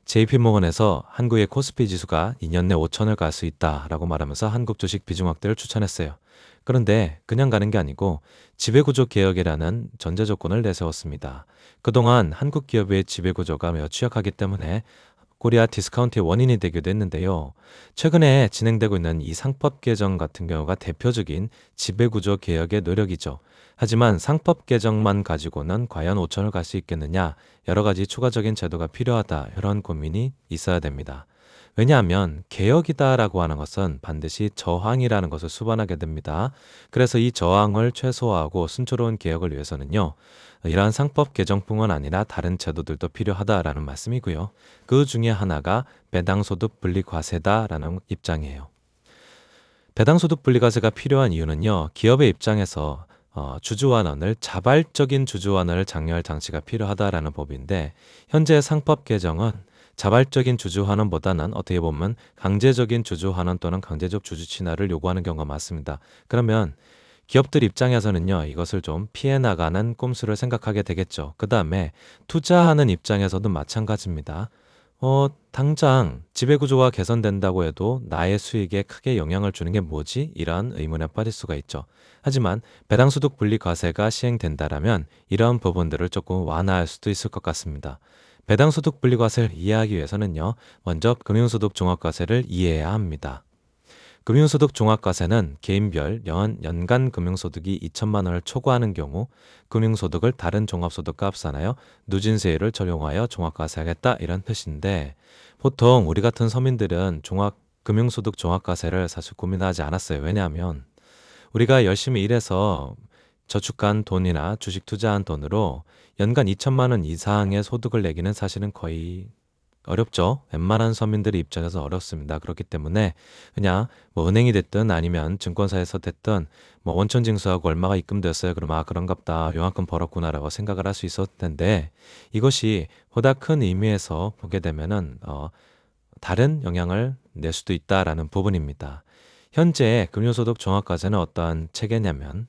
JP모건에서 한국의 코스피 지수가 2년 내 5천을 갈 수 있다라고 말하면서 한국 주식 비중 확대를 추천했어요. 그런데 그냥 가는 게 아니고 지배구조 개혁이라는 전제 조건을 내세웠습니다. 그동안 한국 기업의 지배구조가 매우 취약하기 때문에 코리아 디스카운트의 원인이 되기도 했는데요. 최근에 진행되고 있는 이 상법 개정 같은 경우가 대표적인 지배구조 개혁의 노력이죠. 하지만 상법 개정만 가지고는 과연 5천을 갈 수 있겠느냐, 여러 가지 추가적인 제도가 필요하다, 이런 고민이 있어야 됩니다. 왜냐하면 개혁이다라고 하는 것은 반드시 저항이라는 것을 수반하게 됩니다. 그래서 이 저항을 최소화하고 순조로운 개혁을 위해서는요, 이러한 상법 개정뿐만 아니라 다른 제도들도 필요하다라는 말씀이고요. 그 중에 하나가 배당소득 분리과세다라는 입장이에요. 배당소득 분리과세가 필요한 이유는요, 기업의 입장에서 주주환원을 자발적인 주주환원을 장려할 장치가 필요하다라는 법인데, 현재 상법 개정은 자발적인 주주환원보다는 어떻게 보면 강제적인 주주환원 또는 강제적 주주친화를 요구하는 경우가 많습니다. 그러면 기업들 입장에서는요, 이것을 좀 피해 나가는 꼼수를 생각하게 되겠죠. 그 다음에 투자하는 입장에서도 마찬가지입니다. 당장 지배구조가 개선된다고 해도 나의 수익에 크게 영향을 주는 게 뭐지? 이러한 의문에 빠질 수가 있죠. 하지만 배당소득 분리과세가 시행된다라면 이러한 부분들을 조금 완화할 수도 있을 것 같습니다. 배당소득 분리과세를 이해하기 위해서는요, 먼저 금융소득 종합과세를 이해해야 합니다. 금융소득 종합과세는 개인별 연간 금융소득이 2천만 원을 초과하는 경우 금융소득을 다른 종합소득과 합산하여 누진세율을 적용하여 종합과세하겠다, 이런 뜻인데, 보통 우리 같은 서민들은 금융소득 종합과세를 사실 고민하지 않았어요. 왜냐하면 우리가 열심히 일해서 저축한 돈이나 주식 투자한 돈으로 연간 2천만 원 이상의 소득을 내기는 사실은 거의 어렵죠. 웬만한 서민들의 입장에서 어렵습니다. 그렇기 때문에 그냥 뭐 은행이 됐든 아니면 증권사에서 됐든 뭐 원천징수하고 얼마가 입금됐어요. 그럼 그런갑다. 요만큼 벌었구나라고 생각을 할 수 있었을 텐데, 이것이 보다 큰 의미에서 보게 되면은 다른 영향을 낼 수도 있다라는 부분입니다. 현재 금융소득 종합과세는 어떠한 체계냐면,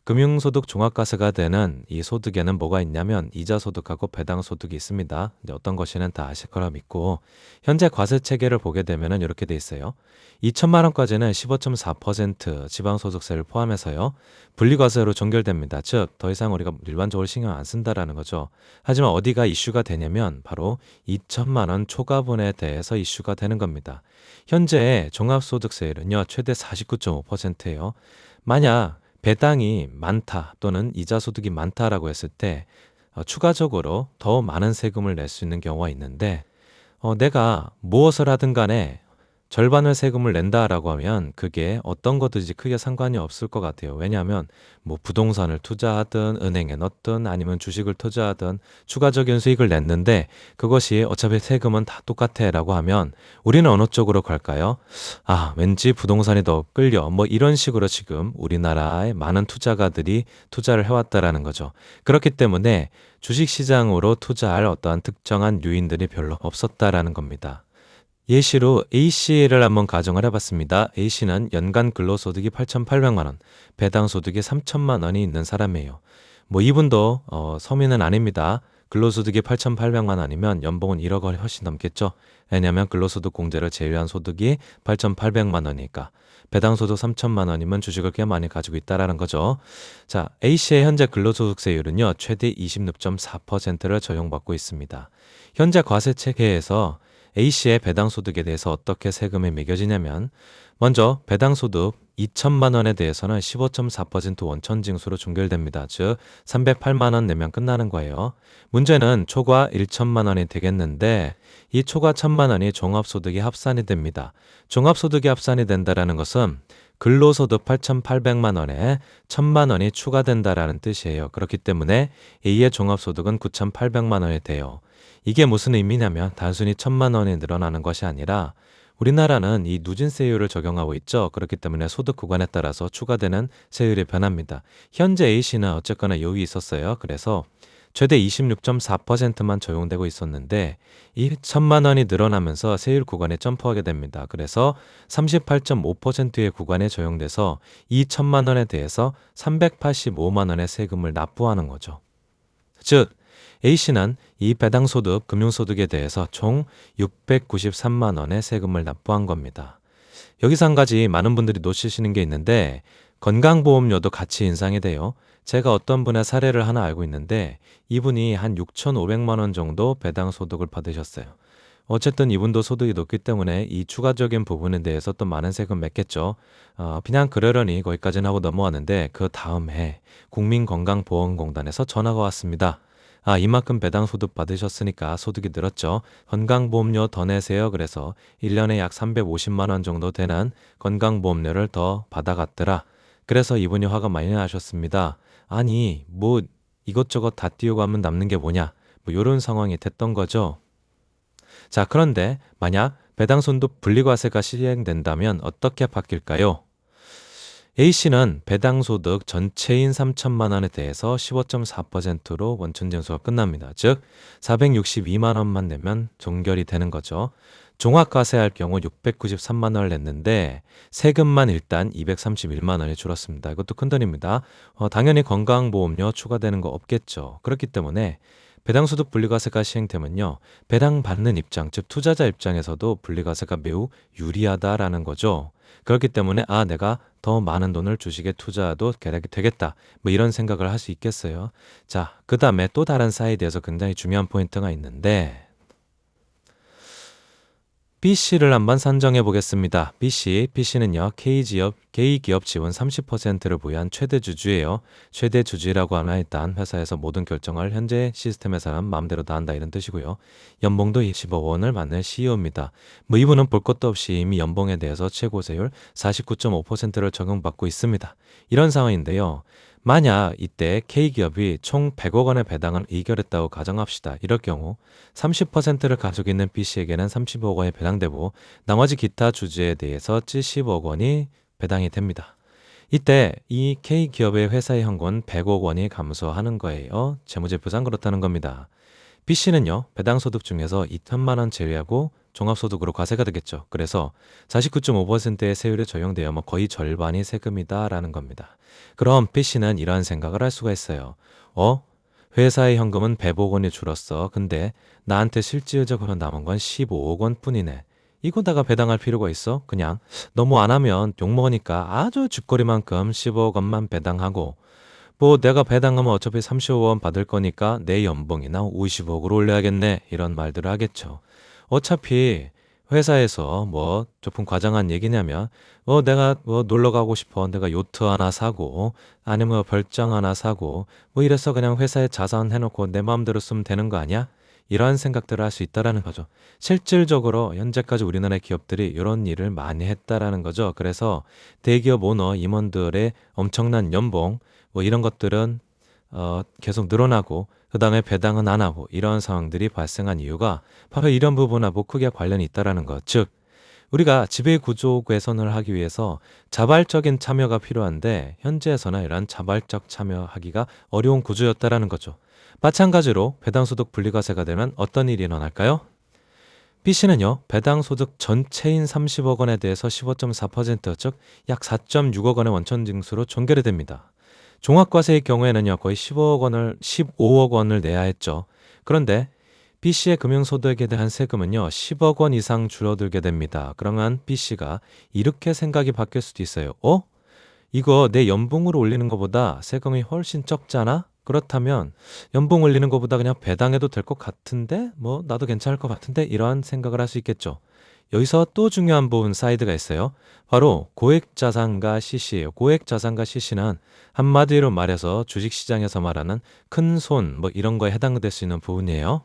금융소득 종합과세가 되는 이 소득에는 뭐가 있냐면 이자소득하고 배당소득이 있습니다. 이제 어떤 것이는 다 아실 거라 믿고, 현재 과세 체계를 보게 되면은 이렇게 돼 있어요. 2천만 원까지는 15.4% 지방소득세를 포함해서요, 분리과세로 종결됩니다. 즉, 더 이상 우리가 일반적으로 신경 안 쓴다라는 거죠. 하지만 어디가 이슈가 되냐면 바로 2천만 원 초과분에 대해서 이슈가 되는 겁니다. 현재 종합소득세율은요, 최대 49.5%예요. 만약 배당이 많다 또는 이자 소득이 많다라고 했을 때 추가적으로 더 많은 세금을 낼 수 있는 경우가 있는데, 내가 무엇을 하든 간에 절반을 세금을 낸다라고 하면 그게 어떤 것든지 크게 상관이 없을 것 같아요. 왜냐하면 뭐 부동산을 투자하든 은행에 넣든 아니면 주식을 투자하든 추가적인 수익을 냈는데 그것이 어차피 세금은 다 똑같아라고 하면 우리는 어느 쪽으로 갈까요? 왠지 부동산이 더 끌려. 뭐 이런 식으로 지금 우리나라의 많은 투자가들이 투자를 해왔다라는 거죠. 그렇기 때문에 주식시장으로 투자할 어떠한 특정한 요인들이 별로 없었다라는 겁니다. 예시로 A씨를 한번 가정을 해봤습니다. A씨는 연간 근로소득이 8,800만 원, 배당소득이 3천만 원이 있는 사람이에요. 뭐 이분도 서민은 아닙니다. 근로소득이 8,800만 원이면 연봉은 1억을 훨씬 넘겠죠. 왜냐하면 근로소득 공제를 제외한 소득이 8,800만 원이니까. 배당소득 3천만 원이면 주식을 꽤 많이 가지고 있다라는 거죠. 자, A씨의 현재 근로소득세율은요, 최대 26.4%를 적용받고 있습니다. 현재 과세 체계에서 A씨의 배당소득에 대해서 어떻게 세금이 매겨지냐면, 먼저 배당소득 2천만 원에 대해서는 15.4% 원천징수로 종결됩니다. 즉 308만 원 내면 끝나는 거예요. 문제는 초과 1천만 원이 되겠는데, 이 초과 1천만 원이 종합소득이 합산이 됩니다. 종합소득이 합산이 된다는 것은 근로소득 8,800만 원에 1천만 원이 추가된다라는 뜻이에요. 그렇기 때문에 A의 종합소득은 9,800만 원이 돼요. 이게 무슨 의미냐면 단순히 1천만 원이 늘어나는 것이 아니라 우리나라는 이 누진세율을 적용하고 있죠. 그렇기 때문에 소득 구간에 따라서 추가되는 세율이 변합니다. 현재 A씨는 어쨌거나 여유 있었어요. 그래서 최대 26.4%만 적용되고 있었는데 이 1천만 원이 늘어나면서 세율 구간이 점프하게 됩니다. 그래서 38.5%의 구간에 적용돼서 이 1천만 원에 대해서 385만 원의 세금을 납부하는 거죠. 즉 A씨는 이 배당소득, 금융소득에 대해서 총 693만 원의 세금을 납부한 겁니다. 여기서 한 가지 많은 분들이 놓치시는 게 있는데 건강보험료도 같이 인상이 돼요. 제가 어떤 분의 사례를 하나 알고 있는데 이분이 한 6,500만 원 정도 배당소득을 받으셨어요. 어쨌든 이분도 소득이 높기 때문에 이 추가적인 부분에 대해서 또 많은 세금 냈겠죠. 그냥 그러려니 거기까지는 하고 넘어왔는데 그 다음 해 국민건강보험공단에서 전화가 왔습니다. 이만큼 배당소득 받으셨으니까 소득이 늘었죠. 건강보험료 더 내세요. 그래서 1년에 약 350만 원 정도 되는 건강보험료를 더 받아갔더라. 그래서 이분이 화가 많이 나셨습니다. 아니, 뭐 이것저것 다 띄우고 하면 남는 게 뭐냐. 뭐 이런 상황이 됐던 거죠. 자, 그런데 만약 배당소득 분리과세가 시행된다면 어떻게 바뀔까요? A씨는 배당소득 전체인 3천만 원에 대해서 15.4%로 원천징수가 끝납니다. 즉 462만 원만 내면 종결이 되는 거죠. 종합과세할 경우 693만 원을 냈는데 세금만 일단 231만 원이 줄었습니다. 이것도 큰 돈입니다. 당연히 건강보험료 추가되는 거 없겠죠. 그렇기 때문에 배당소득 분리과세가 시행되면요. 배당받는 입장, 즉 투자자 입장에서도 분리과세가 매우 유리하다라는 거죠. 그렇기 때문에 내가 더 많은 돈을 주식에 투자해도 계략이 되겠다. 뭐 이런 생각을 할 수 있겠어요. 자, 그 다음에 또 다른 사이드에서 굉장히 중요한 포인트가 있는데 B씨를 한번 산정해 보겠습니다. B씨는요, K기업 지분 30%를 보유한 최대 주주예요. 최대 주주라고 하면 일단 회사에서 모든 결정을 현재 시스템에서는 마음대로 다 한다 이런 뜻이고요. 연봉도 20억 원을 받는 CEO입니다. 뭐 이분은 볼 것도 없이 이미 연봉에 대해서 최고세율 49.5%를 적용받고 있습니다. 이런 상황인데요. 만약 이때 K기업이 총 100억 원의 배당을 의결했다고 가정합시다. 이럴 경우 30%를 가지고 있는 B씨에게는 30억 원이 배당되고 나머지 기타 주주에 대해서 70억 원이 배당이 됩니다. 이때 이 K기업의 회사의 현금 100억 원이 감소하는 거예요. 재무제표상 그렇다는 겁니다. B씨는요, 배당소득 중에서 2천만 원 제외하고 종합소득으로 과세가 되겠죠. 그래서 49.5%의 세율이 적용되어 거의 절반이 세금이다라는 겁니다. 그럼 B씨는 이러한 생각을 할 수가 있어요. 회사의 현금은 100억 원이 줄었어. 근데 나한테 실질적으로 남은 건 15억 원 뿐이네. 이거다가 배당할 필요가 있어? 그냥 너무 안 하면 욕먹으니까 아주 쥐꼬리만큼 15억 원만 배당하고 뭐 내가 배당하면 어차피 30억 원 받을 거니까 내 연봉이나 50억으로 올려야겠네 이런 말들을 하겠죠. 어차피 회사에서 뭐 조금 과장한 얘기냐면 내가 놀러 가고 싶어 내가 요트 하나 사고 아니면 별장 하나 사고 뭐 이래서 그냥 회사에 자산 해놓고 내 마음대로 쓰면 되는 거 아니야? 이러한 생각들을 할 수 있다라는 거죠. 실질적으로 현재까지 우리나라의 기업들이 이런 일을 많이 했다라는 거죠. 그래서 대기업 오너 임원들의 엄청난 연봉 뭐 이런 것들은 계속 늘어나고 그 다음에 배당은 안 하고 이런 상황들이 발생한 이유가 바로 이런 부분하고 크게 관련이 있다라는 것. 즉 우리가 지배 구조 개선을 하기 위해서 자발적인 참여가 필요한데 현재에서나 이런 자발적 참여하기가 어려운 구조였다라는 거죠. 마찬가지로 배당소득 분리과세가 되면 어떤 일이 일어날까요? B씨는요, 배당소득 전체인 30억 원에 대해서 15.4%, 즉 약 4.6억 원의 원천징수로 종결이 됩니다. 종합과세의 경우에는요, 거의 15억 원을 내야 했죠. 그런데 B씨의 금융소득에 대한 세금은요, 10억 원 이상 줄어들게 됩니다. 그러면 B씨가 이렇게 생각이 바뀔 수도 있어요. 이거 내 연봉으로 올리는 것보다 세금이 훨씬 적잖아? 그렇다면 연봉 올리는 것보다 그냥 배당해도 될 것 같은데? 뭐 나도 괜찮을 것 같은데? 이러한 생각을 할 수 있겠죠. 여기서 또 중요한 부분 사이드가 있어요. 바로 고액자산가 CC예요. 고액자산가 CC는 한마디로 말해서 주식시장에서 말하는 큰 손 뭐 이런 거에 해당될 수 있는 부분이에요.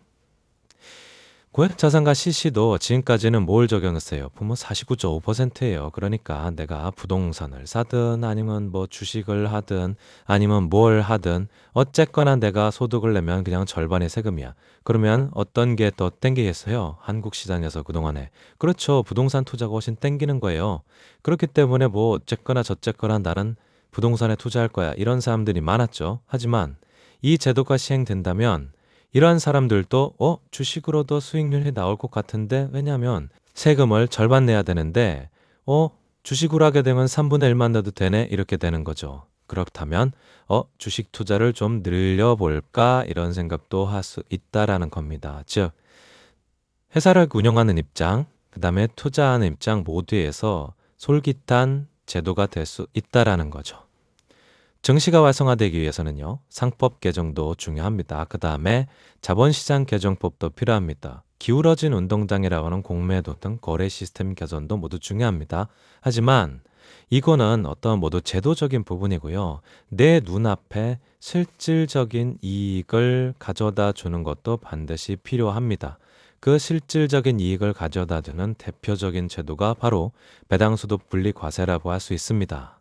고액자산가 CC도 지금까지는 뭘 적용했어요? 보면 49.5%예요. 그러니까 내가 부동산을 사든 아니면 뭐 주식을 하든 아니면 뭘 하든 어쨌거나 내가 소득을 내면 그냥 절반의 세금이야. 그러면 어떤 게 더 땡기겠어요? 한국 시장에서 그동안에. 그렇죠. 부동산 투자가 훨씬 땡기는 거예요. 그렇기 때문에 뭐 어쨌거나 저쨌거나 나는 부동산에 투자할 거야. 이런 사람들이 많았죠. 하지만 이 제도가 시행된다면 이러한 사람들도 주식으로도 수익률이 나올 것 같은데 왜냐하면 세금을 절반 내야 되는데 주식으로 하게 되면 3분의 1만 내도 되네 이렇게 되는 거죠. 그렇다면 주식 투자를 좀 늘려볼까 이런 생각도 할 수 있다라는 겁니다. 즉 회사를 운영하는 입장, 그 다음에 투자하는 입장 모두에서 솔깃한 제도가 될 수 있다라는 거죠. 증시가 활성화되기 위해서는요, 상법 개정도 중요합니다. 그 다음에 자본시장 개정법도 필요합니다. 기울어진 운동장이라고 하는 공매도 등 거래 시스템 개선도 모두 중요합니다. 하지만 이거는 어떤 모두 제도적인 부분이고요. 내 눈앞에 실질적인 이익을 가져다 주는 것도 반드시 필요합니다. 그 실질적인 이익을 가져다 주는 대표적인 제도가 바로 배당소득 분리과세라고 할 수 있습니다.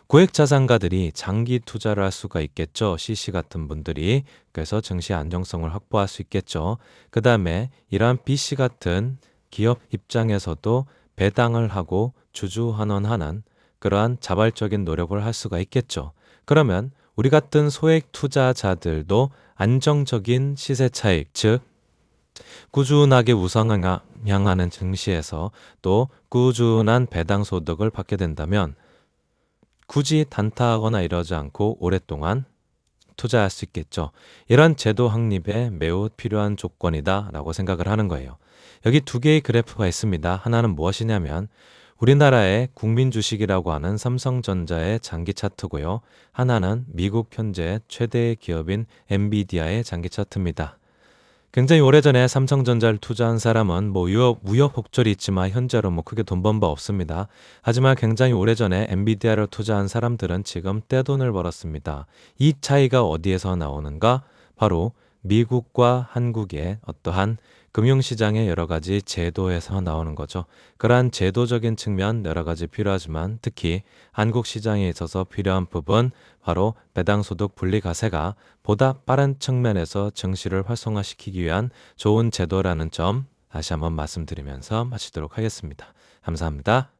고액자산가들이 장기 투자를 할 수가 있겠죠. CC 같은 분들이. 그래서 증시 안정성을 확보할 수 있겠죠. 그 다음에 이러한 BC 같은 기업 입장에서도 배당을 하고 주주환원하는 그러한 자발적인 노력을 할 수가 있겠죠. 그러면 우리 같은 소액 투자자들도 안정적인 시세 차익, 즉 꾸준하게 우상향하는 증시에서 또 꾸준한 배당 소득을 받게 된다면 굳이 단타하거나 이러지 않고 오랫동안 투자할 수 있겠죠. 이런 제도 확립에 매우 필요한 조건이다라고 생각을 하는 거예요. 여기 두 개의 그래프가 있습니다. 하나는 무엇이냐면 우리나라의 국민 주식이라고 하는 삼성전자의 장기 차트고요. 하나는 미국 현재 최대 기업인 엔비디아의 장기 차트입니다. 굉장히 오래전에 삼성전자를 투자한 사람은 우여곡절이 있지만 현재로 크게 돈 번 바 없습니다. 하지만 굉장히 오래전에 엔비디아를 투자한 사람들은 지금 떼돈을 벌었습니다. 이 차이가 어디에서 나오는가? 바로 미국과 한국의 어떠한 금융시장의 여러 가지 제도에서 나오는 거죠. 그러한 제도적인 측면 여러 가지 필요하지만 특히 한국 시장에 있어서 필요한 부분 바로 배당소득 분리과세가 보다 빠른 측면에서 증시를 활성화시키기 위한 좋은 제도라는 점 다시 한번 말씀드리면서 마치도록 하겠습니다. 감사합니다.